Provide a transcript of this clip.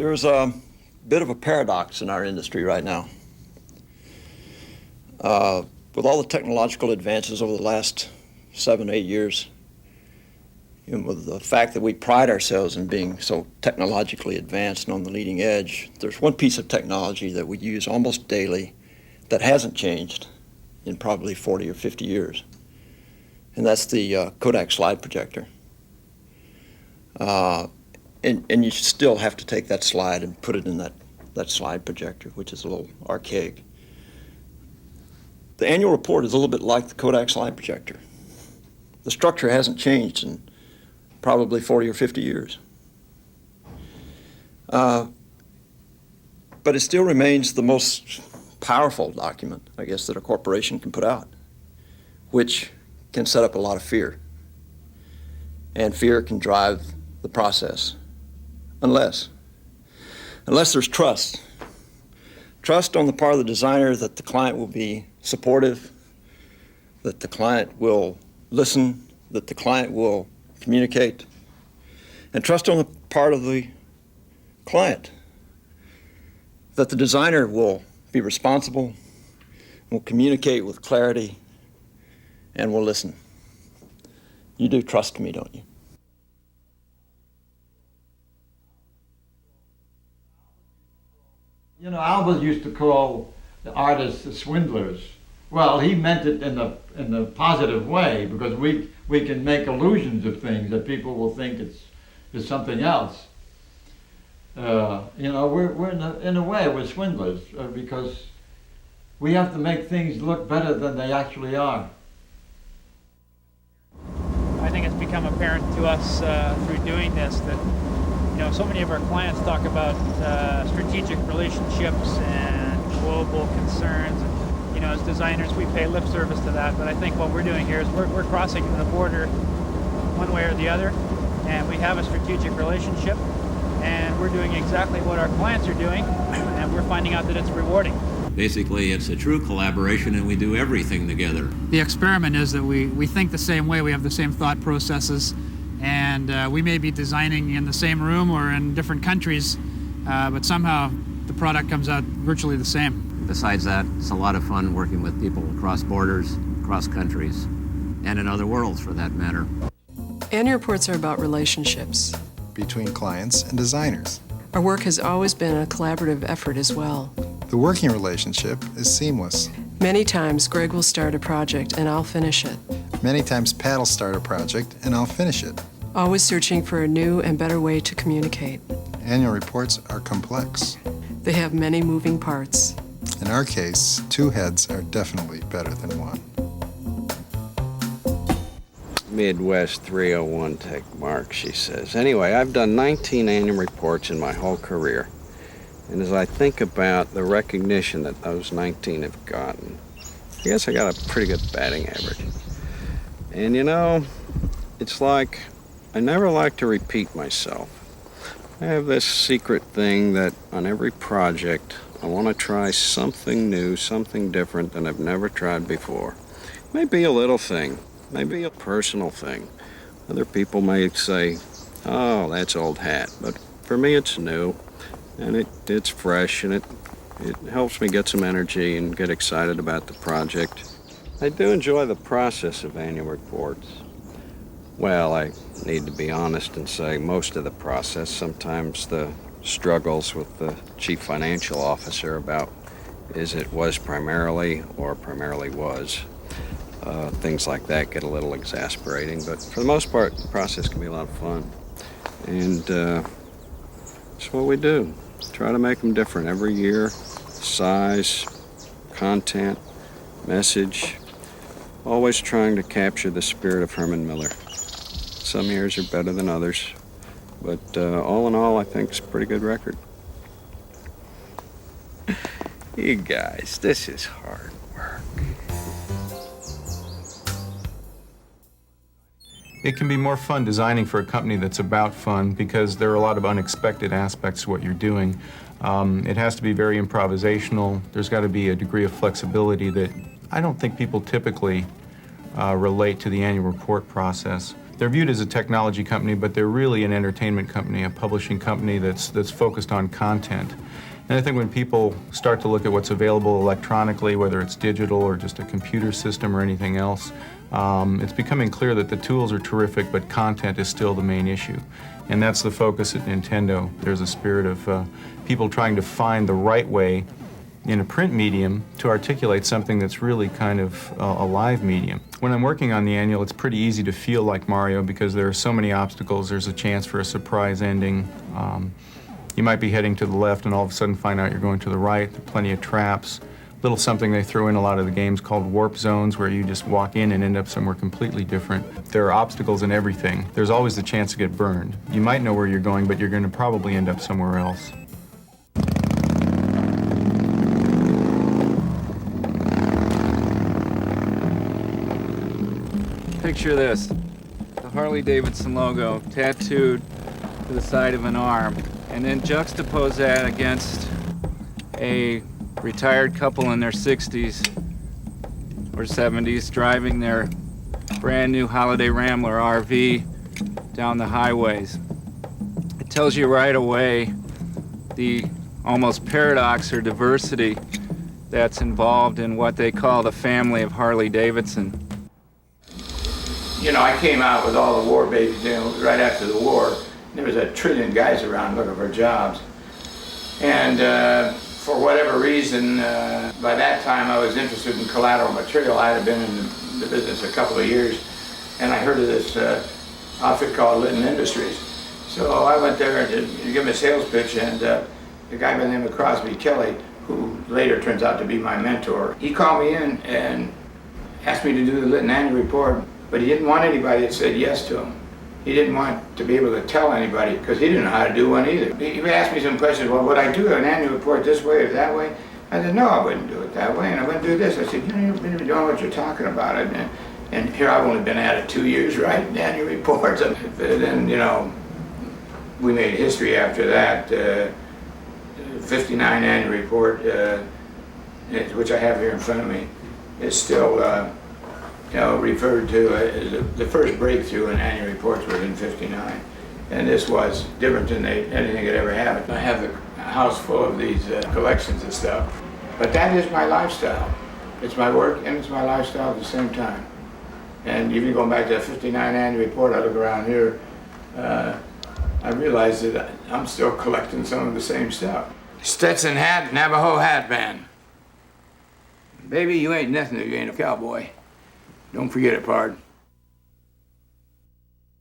There's a bit of a paradox in our industry right now. With all the technological advances over the last 7, 8 years, and with the fact that we pride ourselves in being so technologically advanced and on the leading edge, there's one piece of technology that we use almost daily that hasn't changed in probably 40 or 50 years, and that's the Kodak slide projector. And you still have to take that slide and put it in that slide projector, which is a little archaic. The annual report is a little bit like the Kodak slide projector. The structure hasn't changed in probably 40 or 50 years. But it still remains the most powerful document, I guess, that a corporation can put out, which can set up a lot of fear. And fear can drive the process, unless there's trust. Trust on the part of the designer that the client will be supportive, that the client will listen, that the client will communicate, and trust on the part of the client that the designer will be responsible, will communicate with clarity, and will listen. You do trust me, don't you? You know, Albert used to call the artists the swindlers. Well, he meant it in a positive way, because we can make illusions of things that people will think it's something else. You know, we're in a way we're swindlers because we have to make things look better than they actually are. I think it's become apparent to us through doing this that, you know, so many of our clients talk about strategic relationships and global concerns. And, you know, as designers, we pay lip service to that. But I think what we're doing here is we're crossing the border one way or the other, and we have a strategic relationship, and we're doing exactly what our clients are doing, and we're finding out that it's rewarding. Basically, it's a true collaboration, and we do everything together. The experiment is that we think the same way, we have the same thought processes, and we may be designing in the same room or in different countries, but somehow the product comes out virtually the same. Besides that, it's a lot of fun working with people across borders, across countries, and in other worlds for that matter. Annual reports are about relationships between clients and designers. Our work has always been a collaborative effort as well. The working relationship is seamless. Many times, Greg will start a project and I'll finish it. Many times, Pat will start a project and I'll finish it. Always searching for a new and better way to communicate. Annual reports are complex. They have many moving parts. In our case, 2 heads are definitely better than 1. Midwest 301 take mark, she says. Anyway, I've done 19 annual reports in my whole career. And as I think about the recognition that those 19 have gotten, I guess I got a pretty good batting average. And you know, it's like I never like to repeat myself. I have this secret thing that on every project I want to try something new, something different than I've never tried before. Maybe a little thing, maybe a personal thing. Other people may say, oh, that's old hat, but for me it's new. And it's fresh, and it helps me get some energy and get excited about the project. I do enjoy the process of annual reports. Well, I need to be honest and say most of the process. Sometimes the struggles with the chief financial officer about is it was primarily or primarily was. Things like that get a little exasperating, but for the most part, the process can be a lot of fun. And that's what we do. Try to make them different every year. Size, content, message. Always trying to capture the spirit of Herman Miller. Some years are better than others, but all in all, I think it's a pretty good record. You guys, this is hard work. It can be more fun designing for a company that's about fun because there are a lot of unexpected aspects to what you're doing. It has to be very improvisational. There's got to be a degree of flexibility that I don't think people typically relate to the annual report process. They're viewed as a technology company, but they're really an entertainment company, a publishing company that's focused on content. And I think when people start to look at what's available electronically, whether it's digital or just a computer system or anything else, it's becoming clear that the tools are terrific, but content is still the main issue. And that's the focus at Nintendo. There's a spirit of people trying to find the right way in a print medium to articulate something that's really kind of a live medium. When I'm working on the annual, it's pretty easy to feel like Mario because there are so many obstacles. There's a chance for a surprise ending. You might be heading to the left and all of a sudden find out you're going to the right. There are plenty of traps. Little something they throw in a lot of the games called warp zones, where you just walk in and end up somewhere completely different. There are obstacles in everything. There's always the chance to get burned. You might know where you're going, but you're going to probably end up somewhere else. Picture this, the Harley-Davidson logo tattooed to the side of an arm, and then juxtapose that against a retired couple in their 60s or 70s driving their brand new Holiday Rambler RV down the highways. It tells you right away the almost paradox or diversity that's involved in what they call the family of Harley-Davidson. You know, I came out with all the war babies, you know, right after the war. There was a trillion guys around looking for jobs. And for whatever reason, by that time I was interested in collateral material. I had been in the business a couple of years, and I heard of this outfit called Litton Industries. So I went there to give him a sales pitch, and the guy by the name of Crosby Kelly, who later turns out to be my mentor, he called me in and asked me to do the Litton annual report. But he didn't want anybody that said yes to him. He didn't want to be able to tell anybody because he didn't know how to do one either. He asked me some questions, well, would I do an annual report this way or that way? I said, no, I wouldn't do it that way, and I wouldn't do this. I said, you don't even know what you're talking about. And here I've only been at it 2 years writing annual reports. And then, you know, we made history after that. 59 annual report, which I have here in front of me, is still you know, referred to as the first breakthrough in annual reports was in '59, and this was different than anything that ever happened. I have a house full of these collections and stuff, but that is my lifestyle. It's my work and it's my lifestyle at the same time. And even going back to the '59 annual report, I look around here, I realize that I'm still collecting some of the same stuff. Stetson hat, Navajo hat band. Baby, you ain't nothing if you ain't a cowboy. Don't forget it, pard.